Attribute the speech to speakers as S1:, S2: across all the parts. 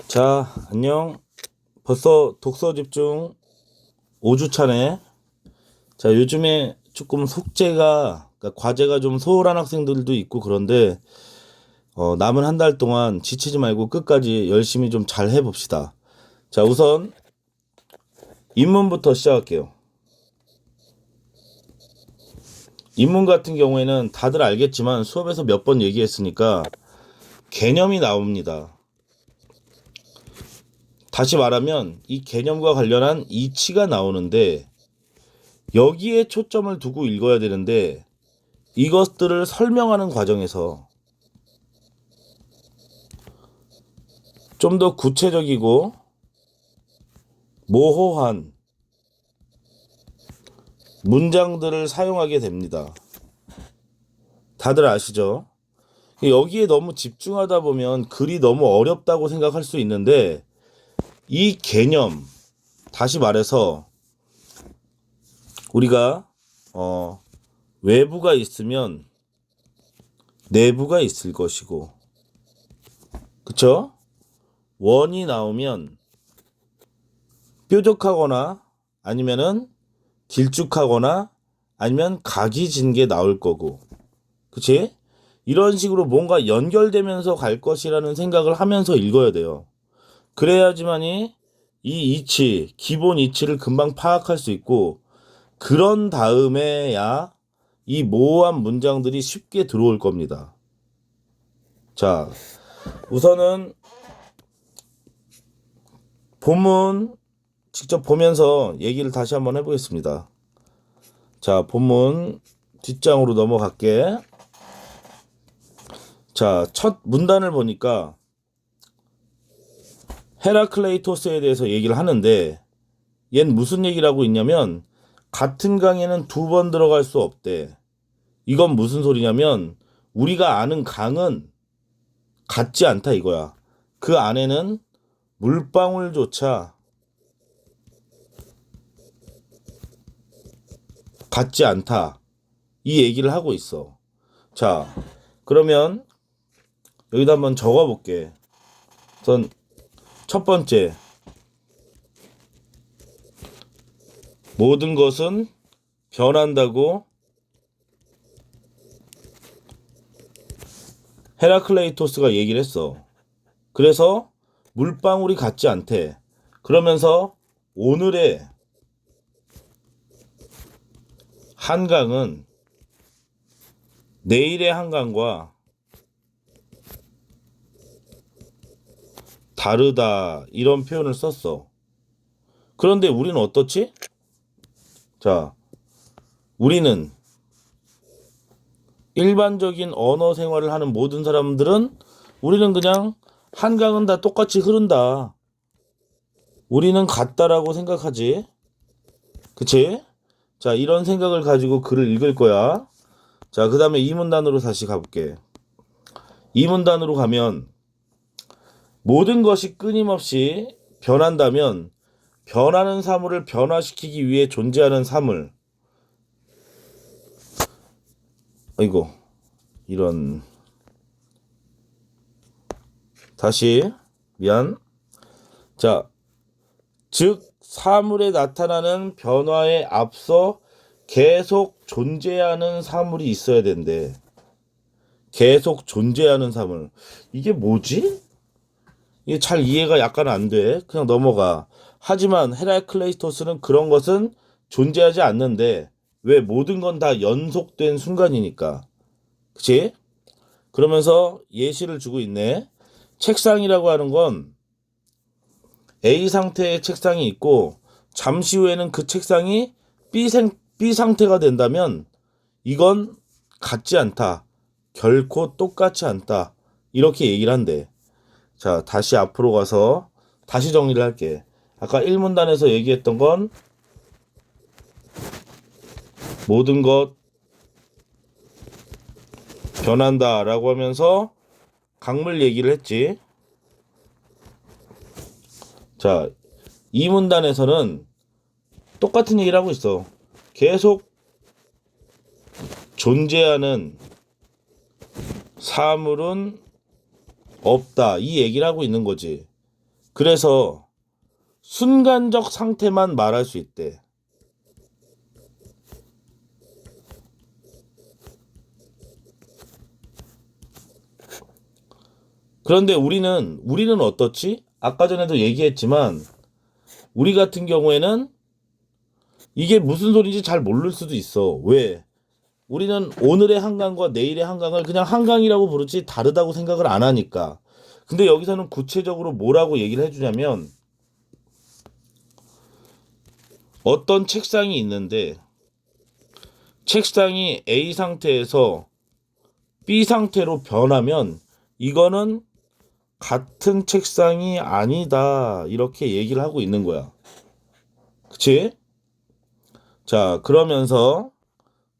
S1: 자, 안녕. 벌써 독서 집중 5주 차네. 자, 요즘에 조금 숙제가, 그러니까 과제가 좀 소홀한 학생들도 있고 그런데, 남은 한 달 동안 지치지 말고 끝까지 열심히 좀 잘 해봅시다. 자, 우선 인문부터 시작할게요. 인문 같은 경우에는 다들 알겠지만 수업에서 몇 번 얘기했으니까 개념이 나옵니다. 다시 말하면 이 개념과 관련한 이치가 나오는데 여기에 초점을 두고 읽어야 되는데 이것들을 설명하는 과정에서 좀 더 구체적이고 모호한 문장들을 사용하게 됩니다. 다들 아시죠? 여기에 너무 집중하다 보면 글이 너무 어렵다고 생각할 수 있는데 이 개념, 다시 말해서 우리가 외부가 있으면 내부가 있을 것이고, 그쵸? 원이 나오면 뾰족하거나 아니면은 길쭉하거나 아니면 각이 진 게 나올 거고, 그치? 이런 식으로 뭔가 연결되면서 갈 것이라는 생각을 하면서 읽어야 돼요. 그래야지만이 이 이치, 기본 이치를 금방 파악할 수 있고, 그런 다음에야 이 모호한 문장들이 쉽게 들어올 겁니다. 자, 우선은 본문 직접 보면서 얘기를 다시 한번 해보겠습니다. 자, 본문 뒷장으로 넘어갈게. 자, 첫 문단을 보니까 헤라클레이토스에 대해서 얘기를 하는데 얜 무슨 얘기를 하고 있냐면 같은 강에는 두 번 들어갈 수 없대. 이건 무슨 소리냐면 우리가 아는 강은 같지 않다 이거야. 그 안에는 물방울조차 같지 않다. 이 얘기를 하고 있어. 자, 그러면 여기다 한번 적어볼게. 우선 첫 번째, 모든 것은 변한다고 헤라클레이토스가 얘기를 했어. 그래서 물방울이 같지 않대. 그러면서 오늘의 한강은 내일의 한강과 다르다. 이런 표현을 썼어. 그런데 우리는 어떻지? 자, 우리는 일반적인 언어 생활을 하는 모든 사람들은 우리는 그냥 한강은 다 똑같이 흐른다. 우리는 같다라고 생각하지. 그치? 자, 이런 생각을 가지고 글을 읽을 거야. 자, 그 다음에 이 문단으로 다시 가볼게. 이 문단으로 가면 모든 것이 끊임없이 변한다면 변하는 사물을 변화시키기 위해 존재하는 사물. 아이고, 이런. 다시, 미안. 자, 즉, 사물에 나타나는 변화에 앞서 계속 존재하는 사물이 있어야 된대. 계속 존재하는 사물. 이게 뭐지? 이게 잘 이해가 약간 안 돼. 그냥 넘어가. 하지만 헤라클레이토스는 그런 것은 존재하지 않는데 왜 모든 건 다 연속된 순간이니까. 그치? 그러면서 예시를 주고 있네. 책상이라고 하는 건 A 상태의 책상이 있고 잠시 후에는 그 책상이 B 상태가 된다면 이건 같지 않다. 결코 똑같지 않다. 이렇게 얘기를 한대. 자, 다시 앞으로 가서 다시 정리를 할게. 아까 1문단에서 얘기했던 건 모든 것 변한다 라고 하면서 강물 얘기를 했지. 자, 2문단에서는 똑같은 얘기를 하고 있어. 계속 존재하는 사물은 없다. 이 얘기를 하고 있는 거지. 그래서 순간적 상태만 말할 수 있대. 그런데 우리는 어떻지? 아까 전에도 얘기했지만 우리 같은 경우에는 이게 무슨 소리인지 잘 모를 수도 있어. 왜? 우리는 오늘의 한강과 내일의 한강을 그냥 한강이라고 부르지 다르다고 생각을 안 하니까. 근데 여기서는 구체적으로 뭐라고 얘기를 해주냐면 어떤 책상이 있는데 책상이 A 상태에서 B 상태로 변하면 이거는 같은 책상이 아니다. 이렇게 얘기를 하고 있는 거야. 그치? 자, 그러면서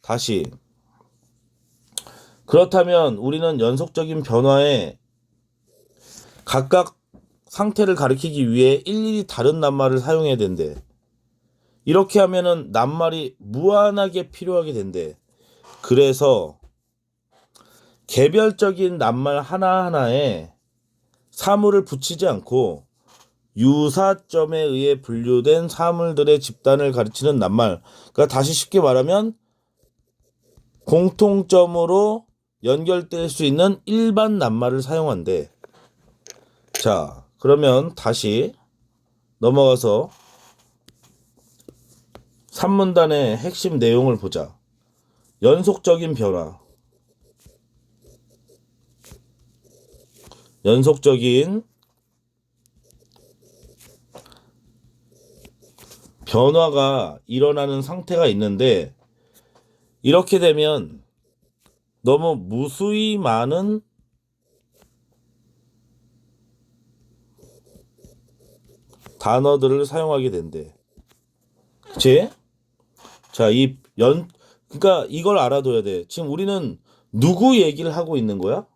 S1: 다시 그렇다면 우리는 연속적인 변화에 각각 상태를 가리키기 위해 일일이 다른 낱말을 사용해야 된대. 이렇게 하면은 낱말이 무한하게 필요하게 된대. 그래서 개별적인 낱말 하나하나에 사물을 붙이지 않고 유사점에 의해 분류된 사물들의 집단을 가르치는 낱말. 그러니까 다시 쉽게 말하면 공통점으로 연결될 수 있는 일반 낱말을 사용한대. 자, 그러면 다시 넘어가서 3문단의 핵심 내용을 보자. 연속적인 변화. 연속적인 변화가 일어나는 상태가 있는데 이렇게 되면 너무 무수히 많은 단어들을 사용하게 된대. 그치? 자, 그러니까 이걸 알아둬야 돼. 지금 우리는 누구 얘기를 하고 있는 거야?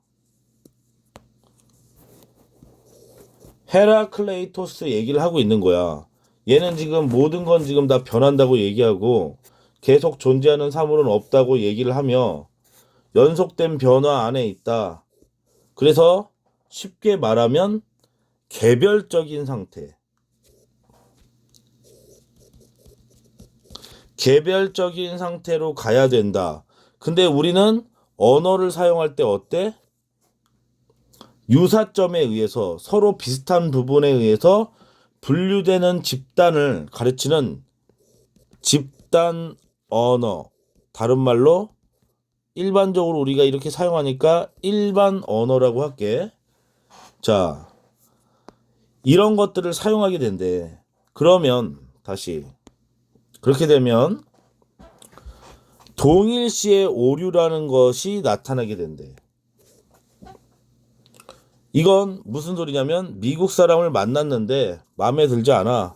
S1: 헤라클레이토스 얘기를 하고 있는 거야. 얘는 지금 모든 건 지금 다 변한다고 얘기하고 계속 존재하는 사물은 없다고 얘기를 하며 연속된 변화 안에 있다. 그래서 쉽게 말하면 개별적인 상태. 개별적인 상태로 가야 된다. 근데 우리는 언어를 사용할 때 어때? 유사점에 의해서 서로 비슷한 부분에 의해서 분류되는 집단을 가르치는 집단 언어. 다른 말로 일반적으로 우리가 이렇게 사용하니까 일반 언어라고 할게. 자, 이런 것들을 사용하게 된대. 그러면 다시 그렇게 되면 동일시의 오류라는 것이 나타나게 된대. 이건 무슨 소리냐면 미국 사람을 만났는데 마음에 들지 않아.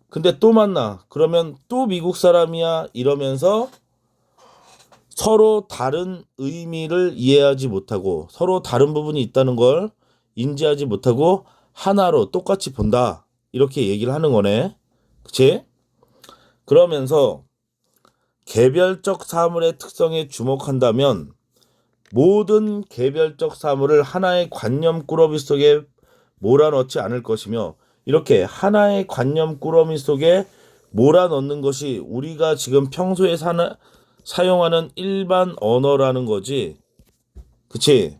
S1: 근데 또 만나. 그러면 또 미국 사람이야 이러면서 서로 다른 의미를 이해하지 못하고 서로 다른 부분이 있다는 걸 인지하지 못하고 하나로 똑같이 본다. 이렇게 얘기를 하는 거네. 그치? 그러면서 개별적 사물의 특성에 주목한다면 모든 개별적 사물을 하나의 관념 꾸러미 속에 몰아넣지 않을 것이며 이렇게 하나의 관념 꾸러미 속에 몰아넣는 것이 우리가 지금 평소에 사용하는 일반 언어라는 거지. 그치?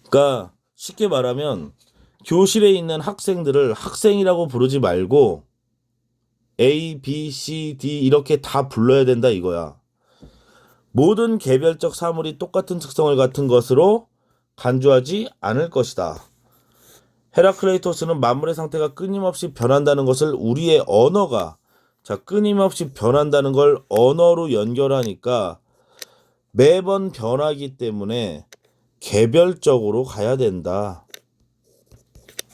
S1: 그러니까 쉽게 말하면 교실에 있는 학생들을 학생이라고 부르지 말고 A, B, C, D 이렇게 다 불러야 된다 이거야. 모든 개별적 사물이 똑같은 특성을 갖은 것으로 간주하지 않을 것이다. 헤라클레이토스는 만물의 상태가 끊임없이 변한다는 것을 우리의 언어가 끊임없이 변한다는 걸 언어로 연결하니까 매번 변하기 때문에 개별적으로 가야 된다.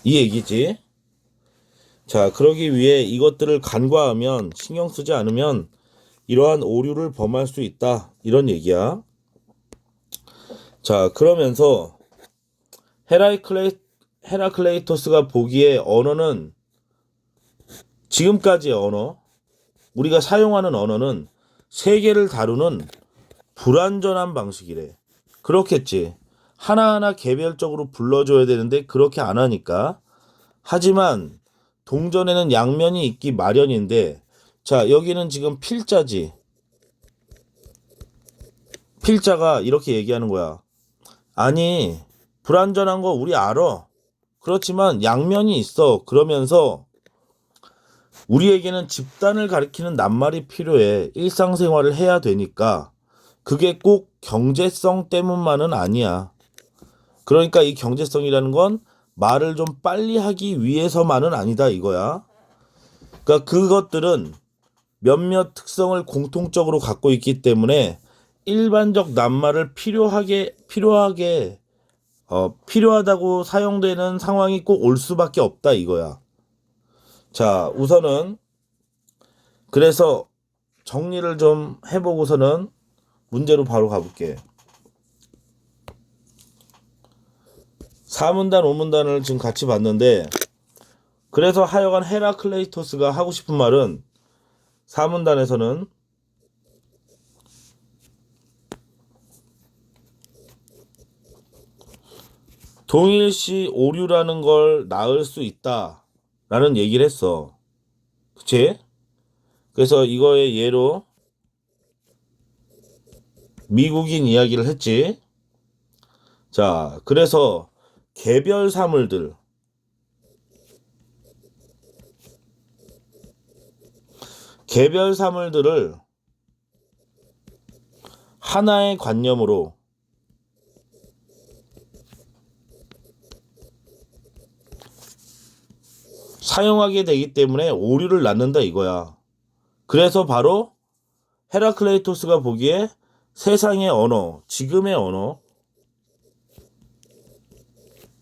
S1: 이 얘기지. 자, 그러기 위해 이것들을 간과하면 신경 쓰지 않으면 이러한 오류를 범할 수 있다. 이런 얘기야. 자, 그러면서 헤라클레이토스가 보기에 언어는 지금까지의 언어, 우리가 사용하는 언어는 세계를 다루는 불완전한 방식이래. 그렇겠지. 하나하나 개별적으로 불러줘야 되는데 그렇게 안 하니까 하지만 동전에는 양면이 있기 마련인데, 자, 여기는 지금 필자지. 필자가 이렇게 얘기하는 거야. 아니, 불완전한 거 우리 알아. 그렇지만 양면이 있어. 그러면서 우리에게는 집단을 가리키는 낱말이 필요해. 일상생활을 해야 되니까. 그게 꼭 경제성 때문만은 아니야. 그러니까 이 경제성이라는 건 말을 좀 빨리 하기 위해서만은 아니다 이거야. 그러니까 그것들은 몇몇 특성을 공통적으로 갖고 있기 때문에 일반적 낱말을 필요하다고 사용되는 상황이 꼭 올 수밖에 없다 이거야. 자, 우선은 그래서 정리를 좀 해보고서는 문제로 바로 가볼게. 4문단, 5문단을 지금 같이 봤는데, 그래서 하여간 헤라클레이토스가 하고 싶은 말은 4문단에서는 동일시 오류라는 걸 낳을 수 있다 라는 얘기를 했어. 그치? 그래서 이거의 예로 미국인 이야기를 했지. 자, 그래서 개별 사물들을 하나의 관념으로 사용하게 되기 때문에 오류를 낳는다 이거야. 그래서 바로 헤라클레이토스가 보기에 세상의 언어, 지금의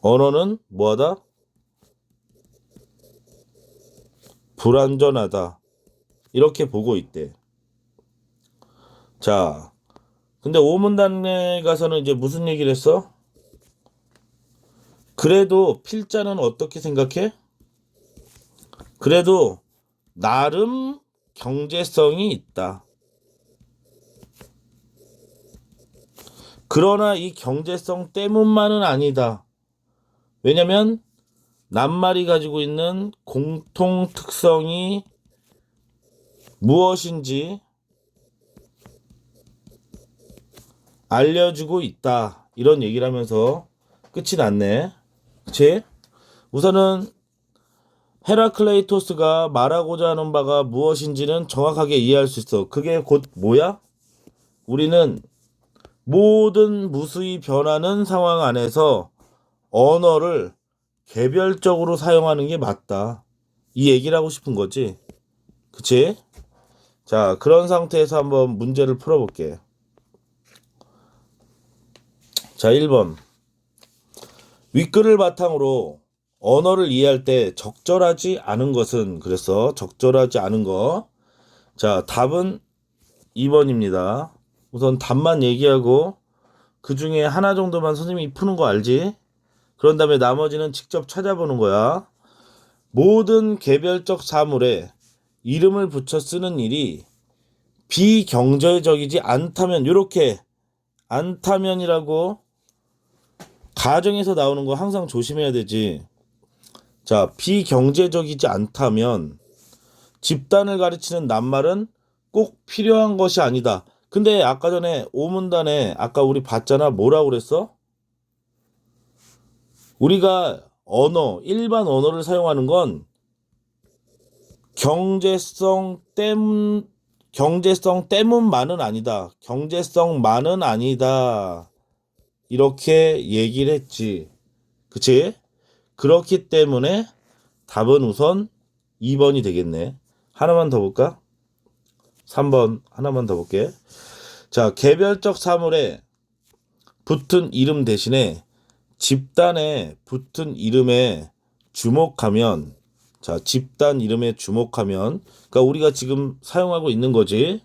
S1: 언어는 뭐하다? 불완전하다. 이렇게 보고 있대. 자, 근데 오문단에 가서는 이제 무슨 얘기를 했어? 그래도 필자는 어떻게 생각해? 그래도 나름 경제성이 있다. 그러나 이 경제성 때문만은 아니다. 왜냐면 낱말이 가지고 있는 공통 특성이 무엇인지 알려주고 있다. 이런 얘기를 하면서 끝이 났네. 그치? 우선은 헤라클레이토스가 말하고자 하는 바가 무엇인지는 정확하게 이해할 수 있어. 그게 곧 뭐야? 우리는 모든 무수히 변하는 상황 안에서 언어를 개별적으로 사용하는 게 맞다. 이 얘기를 하고 싶은 거지. 그치? 자, 그런 상태에서 한번 문제를 풀어볼게. 자, 1번. 윗글을 바탕으로 언어를 이해할 때 적절하지 않은 것은 그래서 적절하지 않은 거. 자, 답은 2번입니다. 우선 답만 얘기하고 그 중에 하나 정도만 선생님이 푸는 거 알지? 그런 다음에 나머지는 직접 찾아보는 거야. 모든 개별적 사물에 이름을 붙여 쓰는 일이 비경제적이지 않다면 이렇게 않다면이라고 가정에서 나오는 거 항상 조심해야 되지. 자, 비경제적이지 않다면 집단을 가르치는 낱말은 꼭 필요한 것이 아니다. 근데 아까 전에 오문단에 아까 우리 봤잖아. 뭐라고 그랬어? 우리가 일반 언어를 사용하는 건 경제성 때문만은 아니다. 경제성만은 아니다. 이렇게 얘기를 했지. 그치? 그렇기 때문에 답은 우선 2번이 되겠네. 하나만 더 볼까? 3번 하나만 더 볼게. 자, 개별적 사물에 붙은 이름 대신에 집단에 붙은 이름에 주목하면, 자, 집단 이름에 주목하면, 그러니까 우리가 지금 사용하고 있는 거지.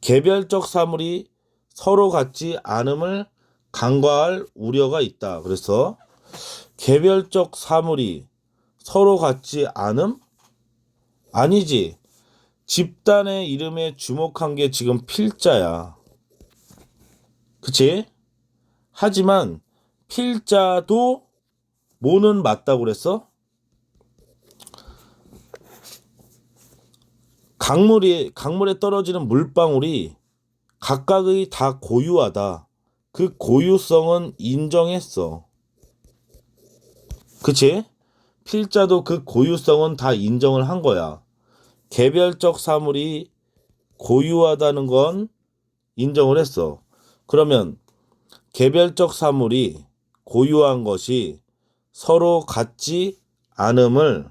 S1: 개별적 사물이 서로 같지 않음을 간과할 우려가 있다. 그래서 개별적 사물이 서로 같지 않음? 아니지. 집단의 이름에 주목한 게 지금 필자야. 그치? 하지만 필자도 뭐는 맞다고 그랬어? 강물에 떨어지는 물방울이 각각의 다 고유하다. 그 고유성은 인정했어. 그치? 필자도 그 고유성은 다 인정을 한 거야. 개별적 사물이 고유하다는 건 인정을 했어. 그러면 개별적 사물이 고유한 것이 서로 같지 않음을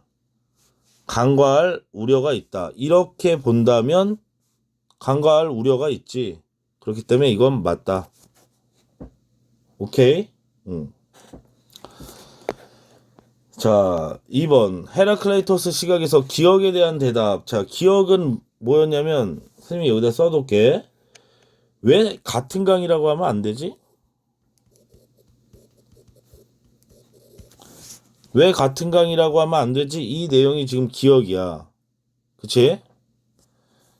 S1: 간과할 우려가 있다. 이렇게 본다면 간과할 우려가 있지. 그렇기 때문에 이건 맞다. 오케이? 자, 2번. 헤라클레이토스 시각에서 기억에 대한 대답. 자, 기억은 뭐였냐면, 선생님이 여기다 써둘게. 왜 같은 강이라고 하면 안 되지? 왜 같은 강이라고 하면 안 되지? 이 내용이 지금 기억이야. 그치?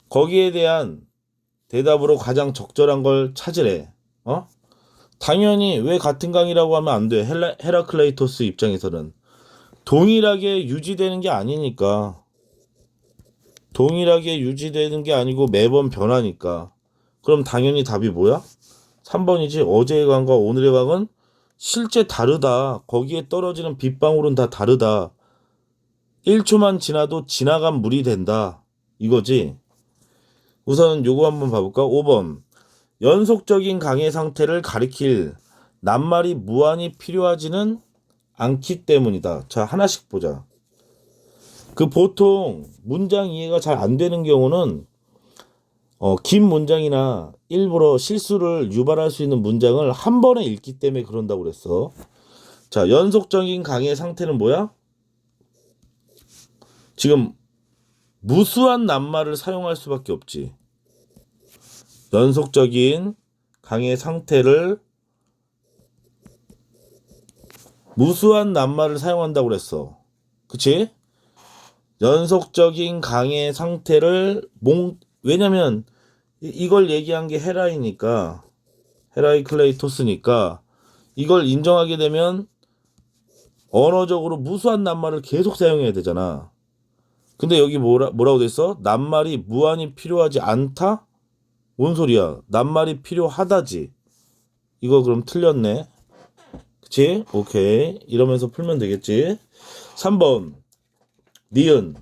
S1: 거기에 대한 대답으로 가장 적절한 걸 찾으래. 어? 당연히 왜 같은 강이라고 하면 안 돼. 헤라클레이토스 입장에서는. 동일하게 유지되는 게 아니니까. 동일하게 유지되는 게 아니고 매번 변하니까. 그럼 당연히 답이 뭐야? 3번이지. 어제의 강과 오늘의 강은 실제 다르다. 거기에 떨어지는 빗방울은 다 다르다. 1초만 지나도 지나간 물이 된다. 이거지. 우선 요거 한번 봐볼까? 5번. 연속적인 강의 상태를 가리킬 낱말이 무한히 필요하지는 않기 때문이다. 자, 하나씩 보자. 그 보통 문장 이해가 잘 안 되는 경우는 긴 문장이나 일부러 실수를 유발할 수 있는 문장을 한 번에 읽기 때문에 그런다고 그랬어. 자, 연속적인 강의 상태는 뭐야? 지금 무수한 낱말을 사용할 수밖에 없지. 연속적인 강의 상태를 무수한 낱말을 사용한다고 그랬어. 그치? 연속적인 강의 상태를 왜냐면 이걸 얘기한 게 헤라이클레이토스니까 이걸 인정하게 되면 언어적으로 무수한 낱말을 계속 사용해야 되잖아. 근데 여기 뭐라고 됐어? 낱말이 무한히 필요하지 않다? 뭔 소리야? 낱말이 필요하다지. 이거 그럼 틀렸네. 그치? 오케이. 이러면서 풀면 되겠지. 3번. 니은.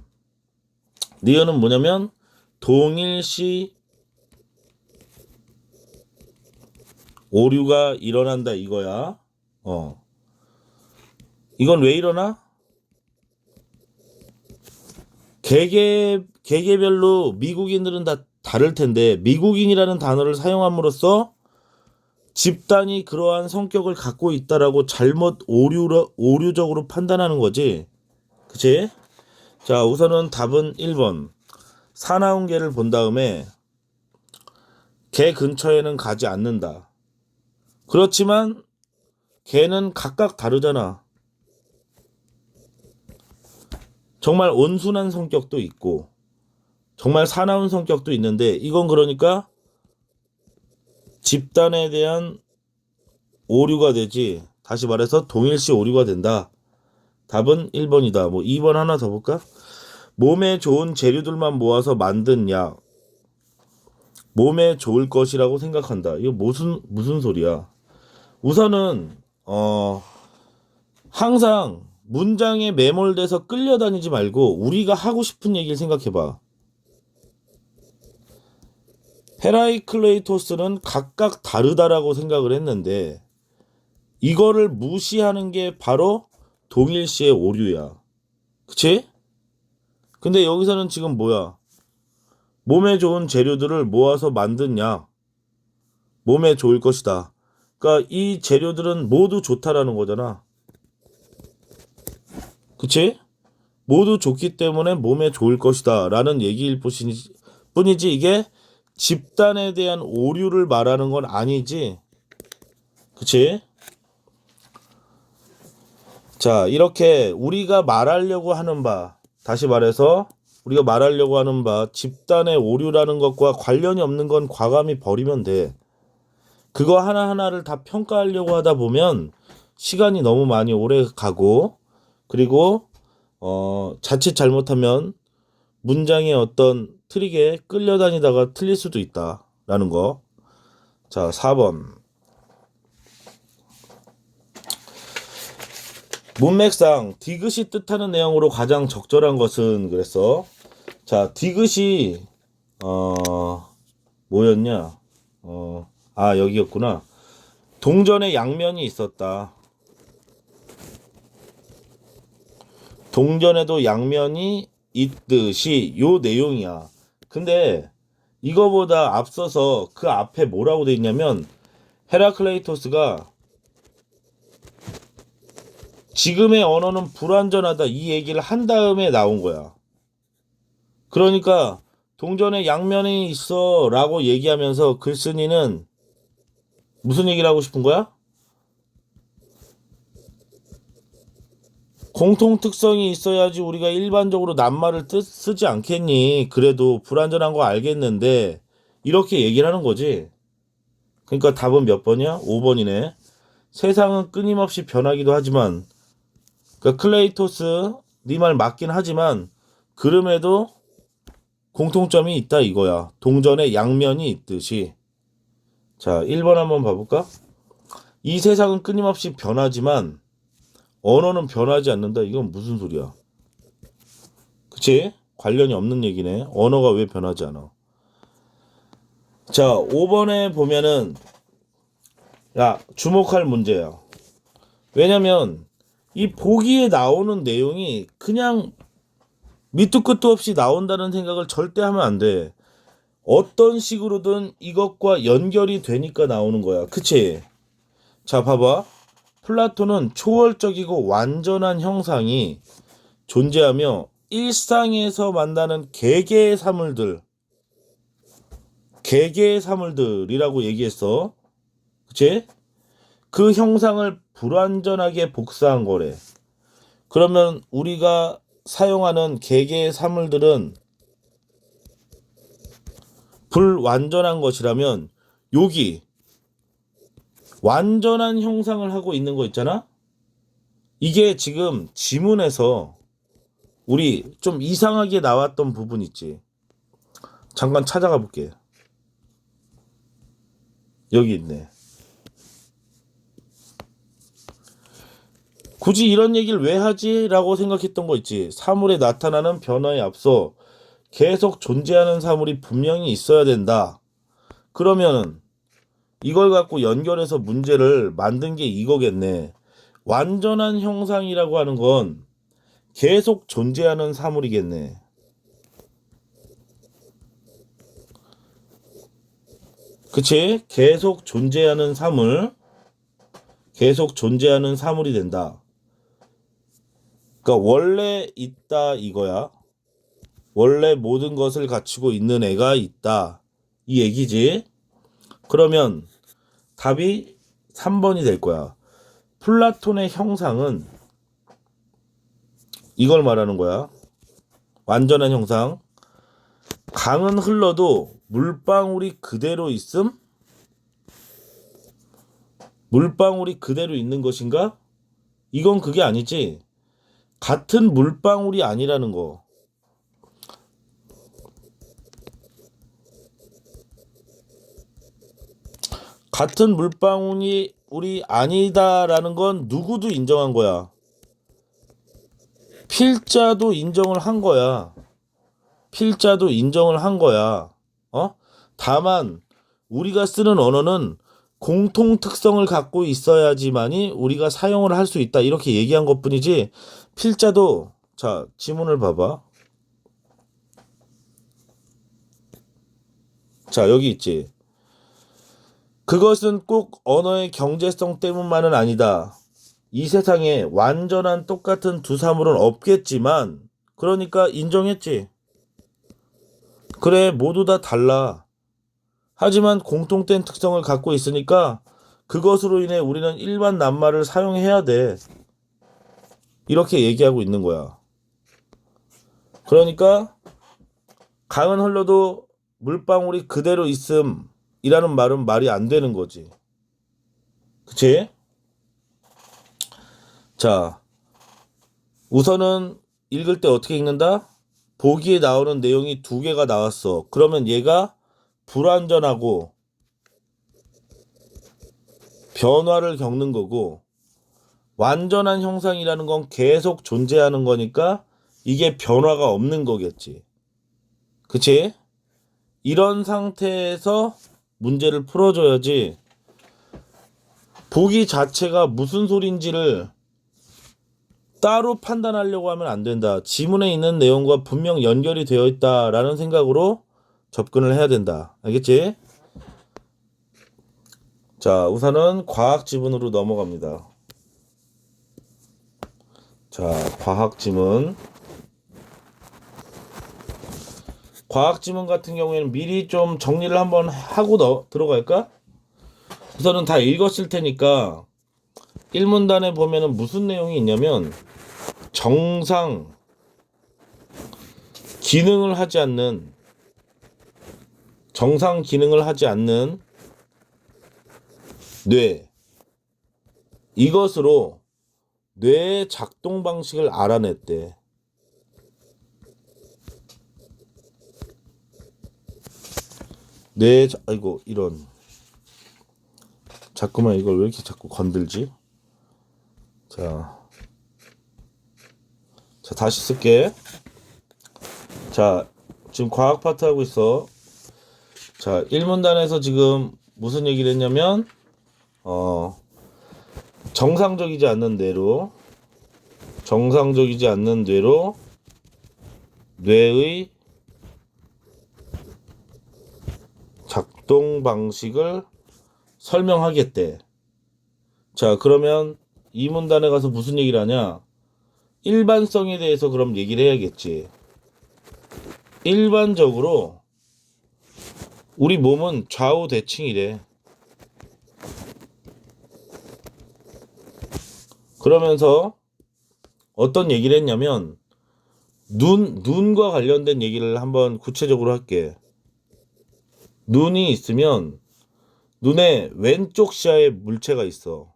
S1: 니은은 뭐냐면 동일시 오류가 일어난다 이거야. 이건 왜 일어나? 개개별로 미국인들은 다 다를 텐데 미국인이라는 단어를 사용함으로써 집단이 그러한 성격을 갖고 있다라고 잘못 오류적으로 판단하는 거지. 그치? 자, 우선은 답은 1번. 사나운 개를 본 다음에 개 근처에는 가지 않는다. 그렇지만 개는 각각 다르잖아. 정말 온순한 성격도 있고 정말 사나운 성격도 있는데 이건 그러니까 집단에 대한 오류가 되지. 다시 말해서 동일시 오류가 된다. 답은 1번이다. 뭐 2번 하나 더 볼까? 몸에 좋은 재료들만 모아서 만든 약. 몸에 좋을 것이라고 생각한다. 이거 무슨 소리야? 우선은 항상 문장에 매몰돼서 끌려다니지 말고 우리가 하고 싶은 얘기를 생각해봐. 헤라이클레이토스는 각각 다르다라고 생각을 했는데 이거를 무시하는 게 바로 동일시의 오류야. 그치? 근데 여기서는 지금 뭐야? 몸에 좋은 재료들을 모아서 만든 약. 몸에 좋을 것이다. 그러니까 이 재료들은 모두 좋다라는 거잖아. 그치? 모두 좋기 때문에 몸에 좋을 것이다 라는 얘기일 뿐이지 이게 집단에 대한 오류를 말하는 건 아니지. 그치? 자, 이렇게 우리가 말하려고 하는 바, 다시 말해서 우리가 말하려고 하는 바 집단의 오류라는 것과 관련이 없는 건 과감히 버리면 돼. 그거 하나하나를 다 평가하려고 하다 보면 시간이 너무 많이 오래 가고, 그리고 자칫 잘못하면 문장의 어떤 트릭에 끌려다니다가 틀릴 수도 있다라는 거. 자, 4번. 문맥상 디귿이 뜻하는 내용으로 가장 적절한 것은 그랬어. 자, 디귿이 뭐였냐? 여기였구나. 동전의 양면이 있었다. 동전에도 양면이 있듯이 요 내용이야. 근데 이거보다 앞서서 그 앞에 뭐라고 돼 있냐면 헤라클레이토스가 지금의 언어는 불완전하다 이 얘기를 한 다음에 나온 거야. 그러니까 동전에 양면이 있어 라고 얘기하면서 글쓴이는 무슨 얘기를 하고 싶은 거야? 공통 특성이 있어야지 우리가 일반적으로 낱말을 쓰지 않겠니? 그래도 불완전한 거 알겠는데 이렇게 얘기를 하는 거지. 그러니까 답은 몇 번이야? 5번이네. 세상은 끊임없이 변하기도 하지만 그러니까 클레이토스 네 말 맞긴 하지만 그럼에도 공통점이 있다 이거야. 동전에 양면이 있듯이. 자, 1번 한번 봐볼까? 이 세상은 끊임없이 변하지만 언어는 변하지 않는다. 이건 무슨 소리야? 그치? 관련이 없는 얘기네. 언어가 왜 변하지 않아? 자, 5번에 보면은 주목할 문제야. 왜냐면 이 보기에 나오는 내용이 그냥 밑도 끝도 없이 나온다는 생각을 절대 하면 안 돼. 어떤 식으로든 이것과 연결이 되니까 나오는 거야. 그치? 자, 봐봐. 플라톤은 초월적이고 완전한 형상이 존재하며 일상에서 만나는 개개의 사물들이라고 얘기했어. 그치? 그 형상을 불완전하게 복사한 거래. 그러면 우리가 사용하는 개개의 사물들은 불완전한 것이라면 여기 완전한 형상을 하고 있는 거 있잖아? 이게 지금 지문에서 우리 좀 이상하게 나왔던 부분 있지. 잠깐 찾아가 볼게. 여기 있네. 굳이 이런 얘기를 왜 하지? 라고 생각했던 거 있지. 사물에 나타나는 변화에 앞서 계속 존재하는 사물이 분명히 있어야 된다. 그러면은 이걸 갖고 연결해서 문제를 만든 게 이거겠네. 완전한 형상이라고 하는 건 계속 존재하는 사물이겠네. 그치? 계속 존재하는 사물이 된다. 그러니까 원래 있다 이거야. 원래 모든 것을 갖추고 있는 애가 있다. 이 얘기지. 그러면 답이 3번이 될 거야. 플라톤의 형상은 이걸 말하는 거야. 완전한 형상. 강은 흘러도 물방울이 그대로 있음? 물방울이 그대로 있는 것인가? 이건 그게 아니지. 같은 물방울이 아니라는 거. 같은 물방울이 우리 아니다라는 건 누구도 인정한 거야. 필자도 인정을 한 거야. 다만 우리가 쓰는 언어는 공통 특성을 갖고 있어야지만이 우리가 사용을 할 수 있다. 이렇게 얘기한 것뿐이지. 필자도 자, 지문을 봐봐. 자, 여기 있지. 그것은 꼭 언어의 경제성 때문만은 아니다. 이 세상에 완전한 똑같은 두 사물은 없겠지만 그러니까 인정했지. 그래, 모두 다 달라. 하지만 공통된 특성을 갖고 있으니까 그것으로 인해 우리는 일반 낱말을 사용해야 돼. 이렇게 얘기하고 있는 거야. 그러니까 강은 흘러도 물방울이 그대로 있음이라는 말은 말이 안 되는 거지. 그치? 자, 우선은 읽을 때 어떻게 읽는다? 보기에 나오는 내용이 두 개가 나왔어. 그러면 얘가 불완전하고 변화를 겪는 거고, 완전한 형상이라는 건 계속 존재하는 거니까 이게 변화가 없는 거겠지. 그치? 이런 상태에서 문제를 풀어줘야지, 보기 자체가 무슨 소린지를 따로 판단하려고 하면 안 된다. 지문에 있는 내용과 분명 연결이 되어 있다라는 생각으로 접근을 해야 된다. 알겠지? 자, 우선은 과학 지문으로 넘어갑니다. 자, 과학 지문. 과학 지문 같은 경우에는 미리 좀 정리를 한번 하고 들어갈까? 우선은 다 읽었을 테니까 1문단에 보면은 무슨 내용이 있냐면, 정상 기능을 하지 않는 뇌, 이것으로 뇌의 작동 방식을 알아냈대. 아이고, 이런. 자꾸만 이걸 왜 이렇게 자꾸 건들지? 자, 다시 쓸게. 자, 지금 과학 파트 하고 있어. 자, 1문단에서 지금 무슨 얘기를 했냐면, 정상적이지 않는 뇌로 뇌의 작동 방식을 설명하겠대. 자, 그러면 이 문단에 가서 무슨 얘기를 하냐? 일반성에 대해서 그럼 얘기를 해야겠지. 일반적으로 우리 몸은 좌우 대칭이래. 그러면서 어떤 얘기를 했냐면, 눈과 관련된 얘기를 한번 구체적으로 할게. 눈이 있으면 눈의 왼쪽 시야에 물체가 있어.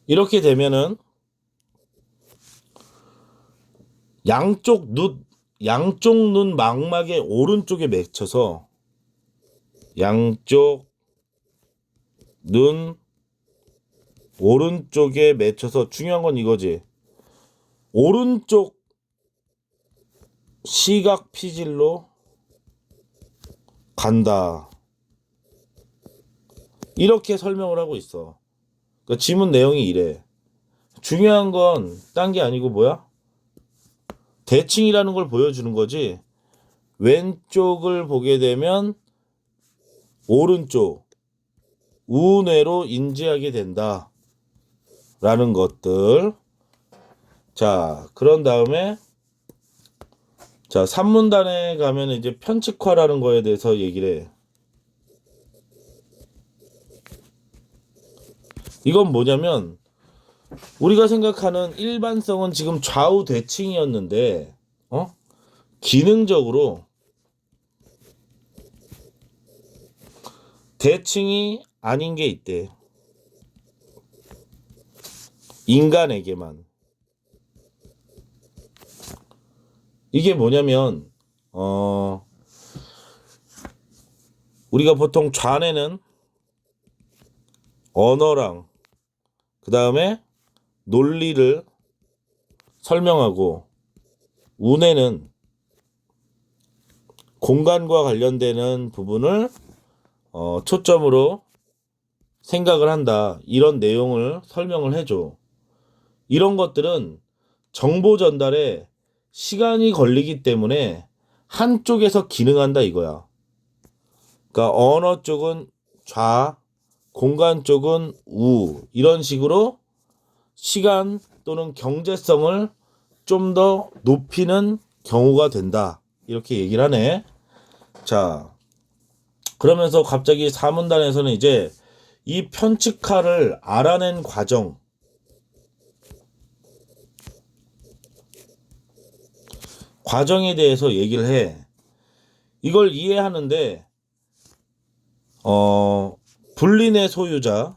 S1: 이렇게 되면은 양쪽 눈 망막의 오른쪽에 맺혀서, 양쪽 눈 오른쪽에 맺혀서, 중요한 건 이거지. 오른쪽 시각 피질로 간다. 이렇게 설명을 하고 있어. 그러니까 지문 내용이 이래. 중요한 건 딴 게 아니고 뭐야? 대칭이라는 걸 보여주는 거지. 왼쪽을 보게 되면 오른쪽 우뇌로 인지하게 된다 라는 것들. 자, 그런 다음에, 자, 3문단에 가면 이제 편측화라는 거에 대해서 얘기를 해. 이건 뭐냐면, 우리가 생각하는 일반성은 지금 좌우 대칭이었는데, 기능적으로 대칭이 아닌 게 있대. 인간에게만. 이게 뭐냐면, 우리가 보통 좌뇌는 언어랑 그 다음에 논리를 설명하고, 우뇌는 공간과 관련되는 부분을 초점으로 생각을 한다. 이런 내용을 설명을 해줘. 이런 것들은 정보 전달에 시간이 걸리기 때문에 한쪽에서 기능한다 이거야. 그러니까 언어 쪽은 좌, 공간 쪽은 우, 이런 식으로 시간 또는 경제성을 좀 더 높이는 경우가 된다. 이렇게 얘기를 하네. 자, 그러면서 갑자기 4문단에서는 이제 이 편측화를 알아낸 과정에 대해서 얘기를 해. 이걸 이해하는데 불린의 소유자.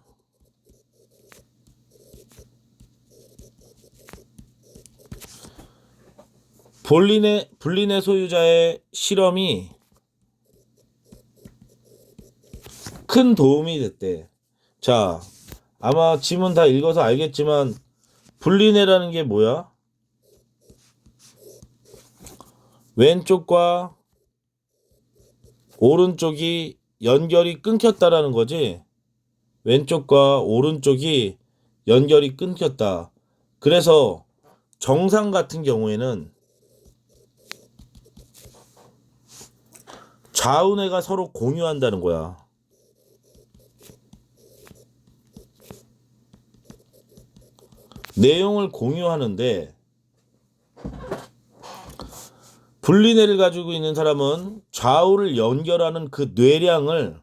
S1: 불린의 소유자의 실험이 큰 도움이 됐대. 자, 아마 지문 다 읽어서 알겠지만 불린애라는 게 뭐야? 왼쪽과 오른쪽이 연결이 끊겼다라는 거지. 왼쪽과 오른쪽이 연결이 끊겼다. 그래서 정상 같은 경우에는 좌우뇌가 서로 공유한다는 거야. 내용을 공유하는데 불린애를 가지고 있는 사람은 좌우를 연결하는 그 뇌량을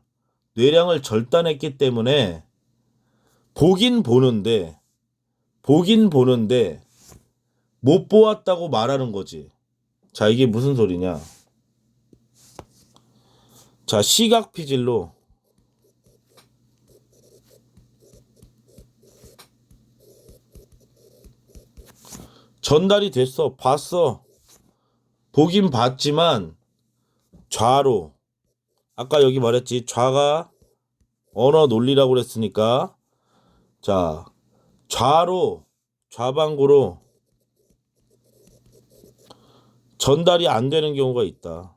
S1: 절단했기 때문에 보긴 보는데 못 보았다고 말하는 거지. 자, 이게 무슨 소리냐? 자, 시각 피질로 전달이 됐어. 봤어. 보긴 봤지만 좌로, 아까 여기 말했지, 좌가 언어 논리라고 그랬으니까, 자, 좌방구로 전달이 안 되는 경우가 있다.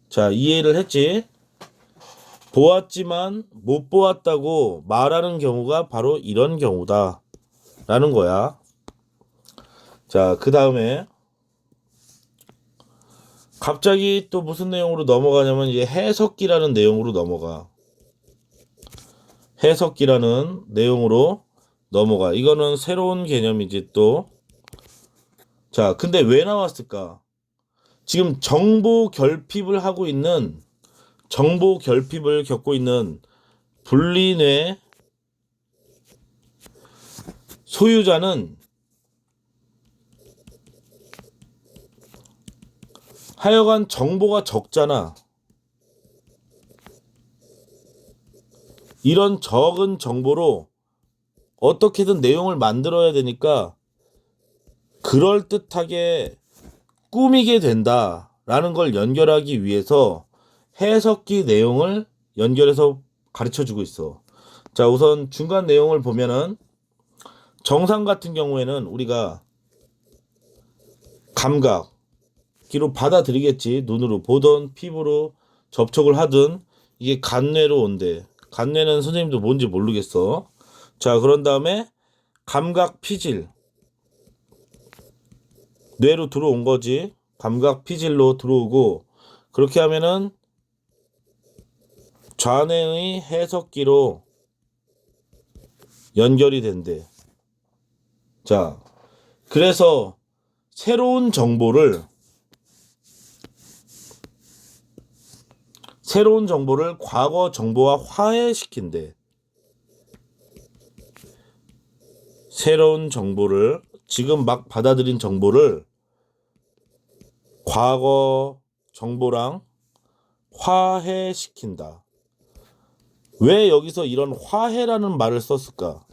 S1: 자, 이해를 했지? 보았지만 못 보았다고 말하는 경우가 바로 이런 경우다 라는 거야. 자, 그 다음에 갑자기 또 무슨 내용으로 넘어가냐면 이제 해석기라는 내용으로 넘어가. 해석기라는 내용으로 넘어가. 이거는 새로운 개념이지 또. 자, 근데 왜 나왔을까? 지금 정보 결핍을 겪고 있는 불린의 소유자는 하여간 정보가 적잖아. 이런 적은 정보로 어떻게든 내용을 만들어야 되니까 그럴듯하게 꾸미게 된다라는 걸 연결하기 위해서 해석기 내용을 연결해서 가르쳐주고 있어. 자, 우선 중간 내용을 보면은 정상 같은 경우에는 우리가 감각기로 받아들이겠지. 눈으로 보던 피부로 접촉을 하든 이게 간뇌로 온대. 간뇌는 선생님도 뭔지 모르겠어. 자, 그런 다음에 감각 피질, 뇌로 들어온 거지. 감각 피질로 들어오고, 그렇게 하면은 좌뇌의 해석기로 연결이 된대. 자, 그래서 새로운 정보를 과거 정보와 화해시킨대. 새로운 정보를, 지금 막 받아들인 정보를 과거 정보랑 화해시킨다. 왜 여기서 이런 화해라는 말을 썼을까?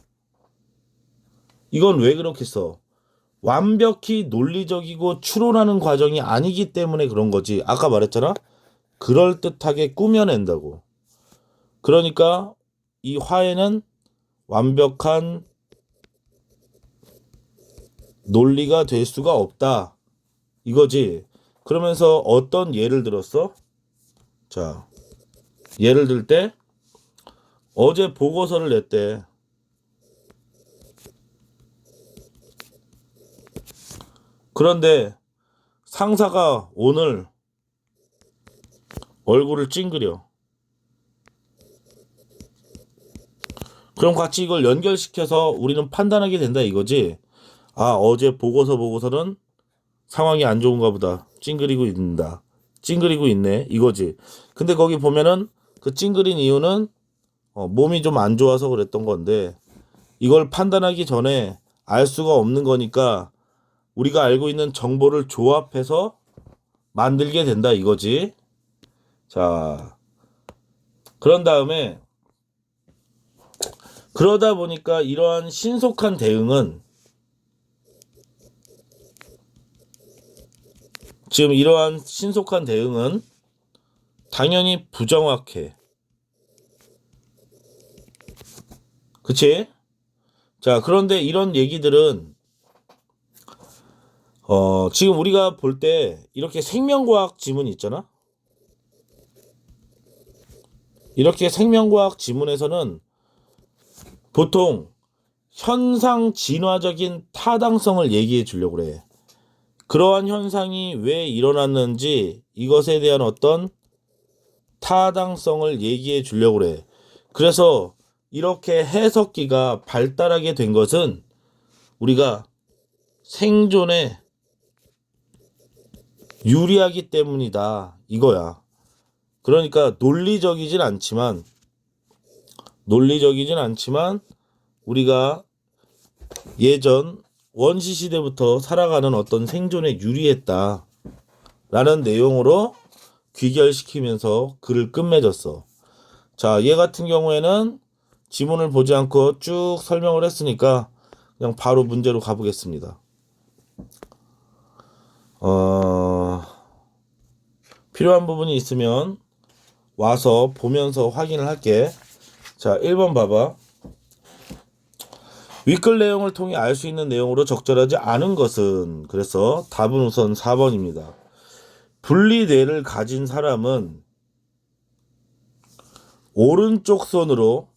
S1: 이건 왜 그렇게 써? 완벽히 논리적이고 추론하는 과정이 아니기 때문에 그런 거지. 아까 말했잖아? 그럴듯하게 꾸며낸다고. 그러니까 이 화해는 완벽한 논리가 될 수가 없다. 이거지. 그러면서 어떤 예를 들었어? 자, 예를 들 때 어제 보고서를 냈대. 그런데 상사가 오늘 얼굴을 찡그려. 그럼 같이 이걸 연결시켜서 우리는 판단하게 된다 이거지. 아, 어제 보고서는 상황이 안 좋은가 보다. 찡그리고 있네. 이거지. 근데 거기 보면은 그 찡그린 이유는 몸이 좀 안 좋아서 그랬던 건데, 이걸 판단하기 전에 알 수가 없는 거니까 우리가 알고 있는 정보를 조합해서 만들게 된다 이거지. 자, 그런 다음에 그러다 보니까 이러한 신속한 대응은 지금 이러한 신속한 대응은 당연히 부정확해. 그치? 자, 그런데 이런 얘기들은 지금 우리가 볼 때 이렇게 생명과학 지문 있잖아? 이렇게 생명과학 지문에서는 보통 현상 진화적인 타당성을 얘기해 주려고 그래. 그러한 현상이 왜 일어났는지 이것에 대한 어떤 타당성을 얘기해 주려고 그래. 그래서 이렇게 해석기가 발달하게 된 것은 우리가 생존에 유리하기 때문이다. 이거야. 그러니까 논리적이진 않지만 우리가 예전 원시 시대부터 살아가는 어떤 생존에 유리했다. 라는 내용으로 귀결시키면서 글을 끝맺었어. 자, 얘 같은 경우에는 지문을 보지 않고 쭉 설명을 했으니까 그냥 바로 문제로 가보겠습니다. 필요한 부분이 있으면 와서 보면서 확인을 할게. 자, 1번 봐봐. 윗글 내용을 통해 알 수 있는 내용으로 적절하지 않은 것은, 그래서 답은 우선 4번입니다. 분리뇌를 가진 사람은 오른쪽 손으로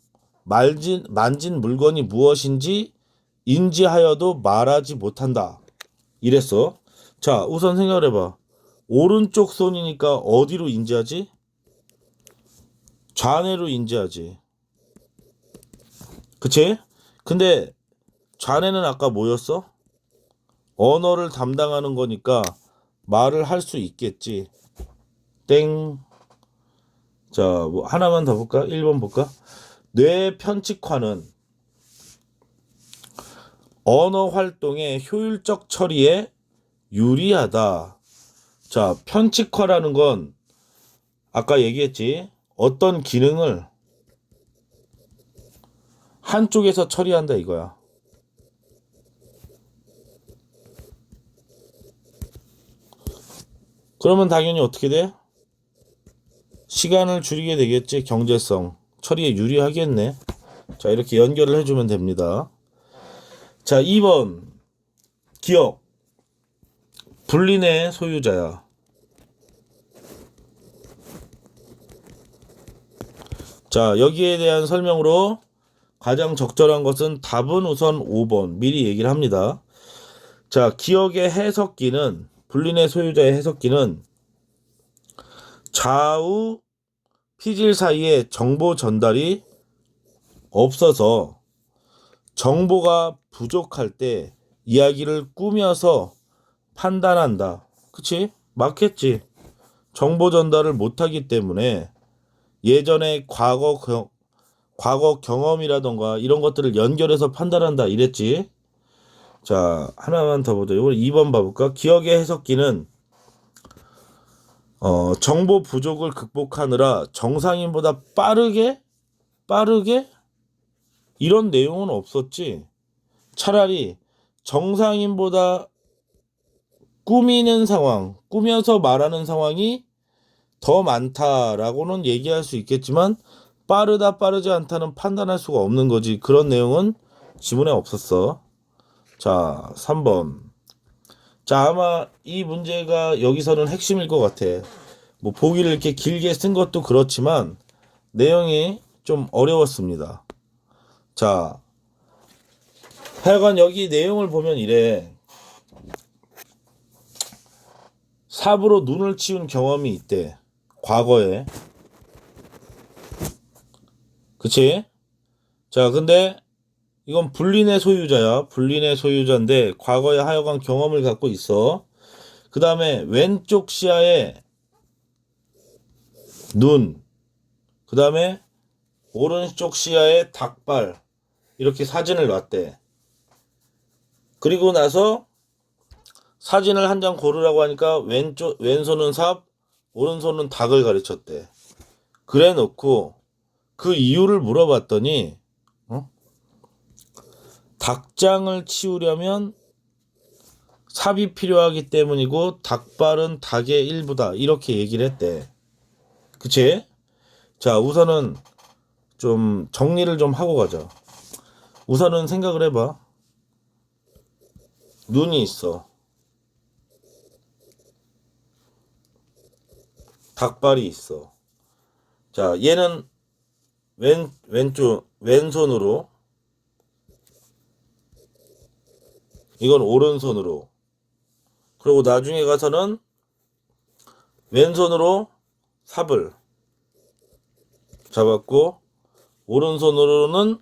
S1: 만진 물건이 무엇인지 인지하여도 말하지 못한다. 이랬어. 자, 우선 생각을 해봐. 오른쪽 손이니까 어디로 인지하지? 좌뇌로 인지하지. 그치? 근데 좌뇌는 아까 뭐였어? 언어를 담당하는 거니까 말을 할 수 있겠지. 땡. 자, 뭐 하나만 더 볼까? 1번 볼까? 뇌 편측화는 언어 활동의 효율적 처리에 유리하다. 자, 편측화라는 건 아까 얘기했지. 어떤 기능을 한쪽에서 처리한다 이거야. 그러면 당연히 어떻게 돼? 시간을 줄이게 되겠지. 경제성. 처리에 유리하겠네. 자, 이렇게 연결을 해주면 됩니다. 자, 2번. 기억. 분리뇌 소유자야. 자, 여기에 대한 설명으로 가장 적절한 것은 답은 우선 5번. 미리 얘기를 합니다. 자, 기억의 해석기는, 분리뇌 소유자의 해석기는 좌우 피질 사이에 정보 전달이 없어서 정보가 부족할 때 이야기를 꾸며서 판단한다. 그치? 맞겠지? 정보 전달을 못하기 때문에 예전에 과거 경험이라던가 이런 것들을 연결해서 판단한다 이랬지. 자, 하나만 더 보자. 이걸 2번 봐볼까? 기억의 해석기는 정보 부족을 극복하느라 정상인보다 빠르게 이런 내용은 없었지. 차라리 정상인보다 꾸며서 말하는 상황이 더 많다라고는 얘기할 수 있겠지만 빠르지 않다는 판단할 수가 없는 거지. 그런 내용은 지문에 없었어. 자, 3번. 자, 아마 이 문제가 여기서는 핵심일 것 같아. 뭐 보기를 이렇게 길게 쓴 것도 그렇지만 내용이 좀 어려웠습니다. 자, 하여간 여기 내용을 보면 이래. 삽으로 눈을 치운 경험이 있대. 과거에. 그치? 자, 근데 이건 불린의 소유자야. 불린의 소유자인데 과거에 하여간 경험을 갖고 있어. 그 다음에 왼쪽 시야에 눈, 그 다음에 오른쪽 시야에 닭발 이렇게 사진을 놨대. 그리고 나서 사진을 한 장 고르라고 하니까 왼손은 삽, 오른손은 닭을 가르쳤대. 그래 놓고 그 이유를 물어봤더니 닭장을 치우려면 삽이 필요하기 때문이고 닭발은 닭의 일부다 이렇게 얘기를 했대. 그치? 자, 우선은 좀 정리를 좀 하고 가자. 우선은 생각을 해봐. 눈이 있어. 닭발이 있어. 자, 얘는 왼손으로, 이건 오른손으로. 그리고 나중에 가서는 왼손으로 삽을 잡았고, 오른손으로는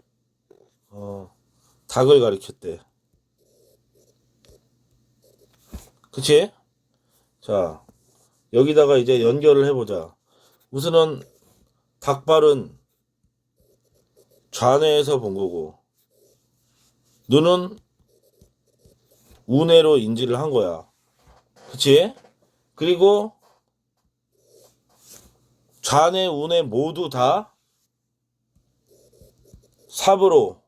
S1: 닭을 가리켰대. 그치? 자, 여기다가 이제 연결을 해보자. 우선은 닭발은 좌뇌에서 본 거고, 눈은 우뇌로 인지를 한 거야. 그치? 그리고 좌뇌, 우뇌 모두 다 삽으로,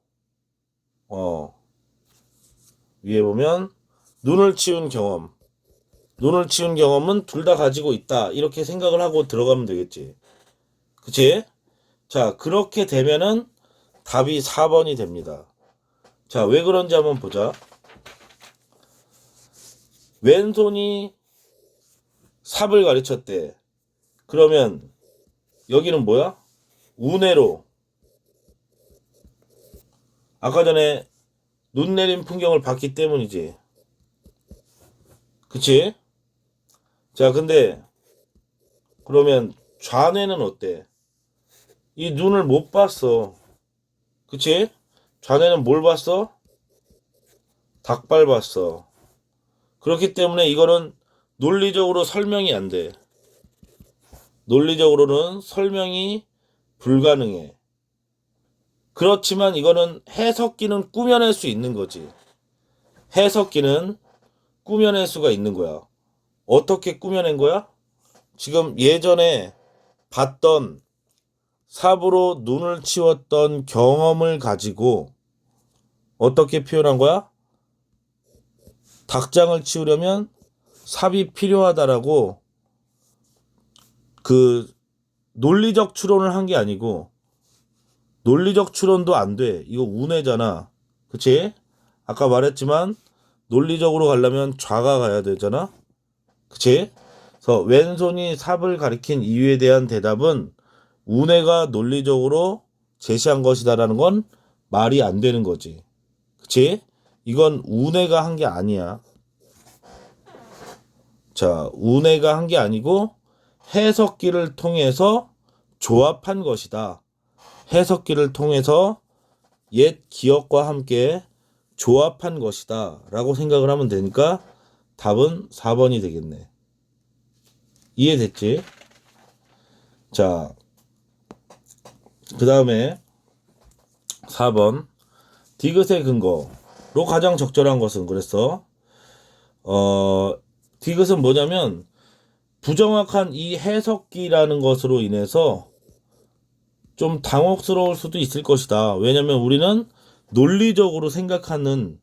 S1: 위에 보면 눈을 치운 경험. 눈을 치운 경험은 둘 다 가지고 있다. 이렇게 생각을 하고 들어가면 되겠지. 그치? 자, 그렇게 되면은 답이 4번이 됩니다. 자, 왜 그런지 한번 보자. 왼손이 삽을 가르쳤대. 그러면 여기는 뭐야? 우뇌로. 아까 전에 눈 내린 풍경을 봤기 때문이지. 그치? 자, 근데 그러면 좌뇌는 어때? 이 눈을 못 봤어. 그치? 좌뇌는 뭘 봤어? 닭발 봤어. 그렇기 때문에 이거는 논리적으로 설명이 안 돼. 논리적으로는 설명이 불가능해. 그렇지만 이거는 해석기는 꾸며낼 수 있는 거지. 해석기는 꾸며낼 수가 있는 거야. 어떻게 꾸며낸 거야? 지금 예전에 봤던 삽으로 눈을 치웠던 경험을 가지고 어떻게 표현한 거야? 닭장을 치우려면 삽이 필요하다라고 그 논리적 추론을 한 게 아니고, 논리적 추론도 안 돼. 이거 운해잖아. 그치? 아까 말했지만 논리적으로 가려면 좌가 가야 되잖아. 그치? 그래서 왼손이 삽을 가리킨 이유에 대한 대답은 운해가 논리적으로 제시한 것이다라는 건 말이 안 되는 거지. 그치? 이건 운해가 한 게 아니야. 자, 운해가 한 게 아니고 해석기를 통해서 조합한 것이다. 해석기를 통해서 옛 기억과 함께 조합한 것이다 라고 생각을 하면 되니까 답은 4번이 되겠네. 이해됐지? 자, 그 다음에 4번 디귿의 근거로 가장 적절한 것은 그랬어. 디귿은 뭐냐면 부정확한 이 해석기라는 것으로 인해서 좀 당혹스러울 수도 있을 것이다. 왜냐면 우리는 논리적으로 생각하는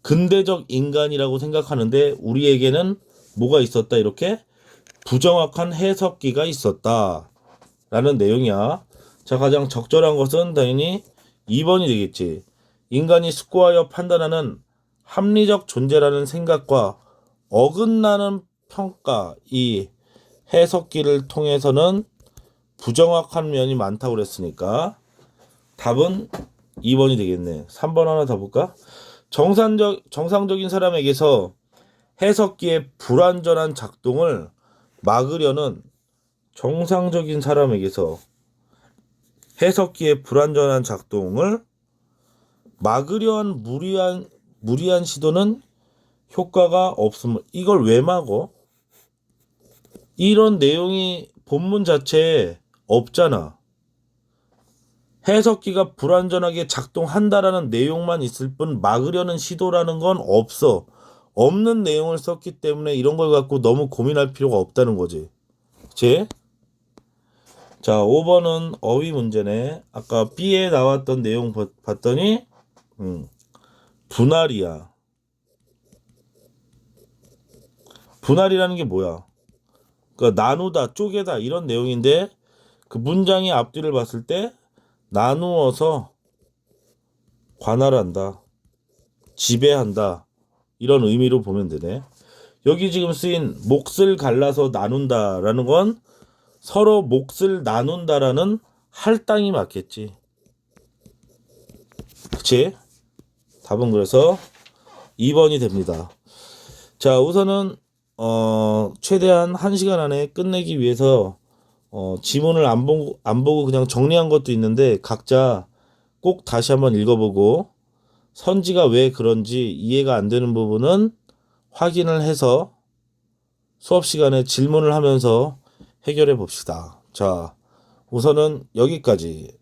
S1: 근대적 인간이라고 생각하는데 우리에게는 뭐가 있었다? 이렇게 부정확한 해석기가 있었다 라는 내용이야. 자, 가장 적절한 것은 당연히 2번이 되겠지. 인간이 숙고하여 판단하는 합리적 존재라는 생각과 어긋나는 평가, 이 해석기를 통해서는 부정확한 면이 많다고 그랬으니까 답은 2번이 되겠네. 3번 하나 더 볼까? 정상적인 사람에게서 해석기의 불완전한 작동을 막으려는 정상적인 사람에게서 해석기의 불완전한 작동을 막으려한 무리한 시도는 효과가 없음을. 이걸 왜 막어? 이런 내용이 본문 자체에 없잖아. 해석기가 불완전하게 작동한다라는 내용만 있을 뿐 막으려는 시도라는 건 없어. 없는 내용을 썼기 때문에 이런 걸 갖고 너무 고민할 필요가 없다는 거지. 그치? 자, 5번은 어휘 문제네. 아까 B에 나왔던 내용 봤더니 분할이야. 분할이라는 게 뭐야? 그러니까 나누다, 쪼개다 이런 내용인데 그 문장의 앞뒤를 봤을 때 나누어서 관할한다, 지배한다 이런 의미로 보면 되네. 여기 지금 쓰인 몫을 갈라서 나눈다라는 건 서로 몫을 나눈다라는 할당이 맞겠지. 그치? 답은 그래서 2번이 됩니다. 자, 우선은 최대한 1시간 안에 끝내기 위해서 지문을 안 보고 그냥 정리한 것도 있는데 각자 꼭 다시 한번 읽어보고 선지가 왜 그런지 이해가 안 되는 부분은 확인을 해서 수업 시간에 질문을 하면서 해결해 봅시다. 자, 우선은 여기까지.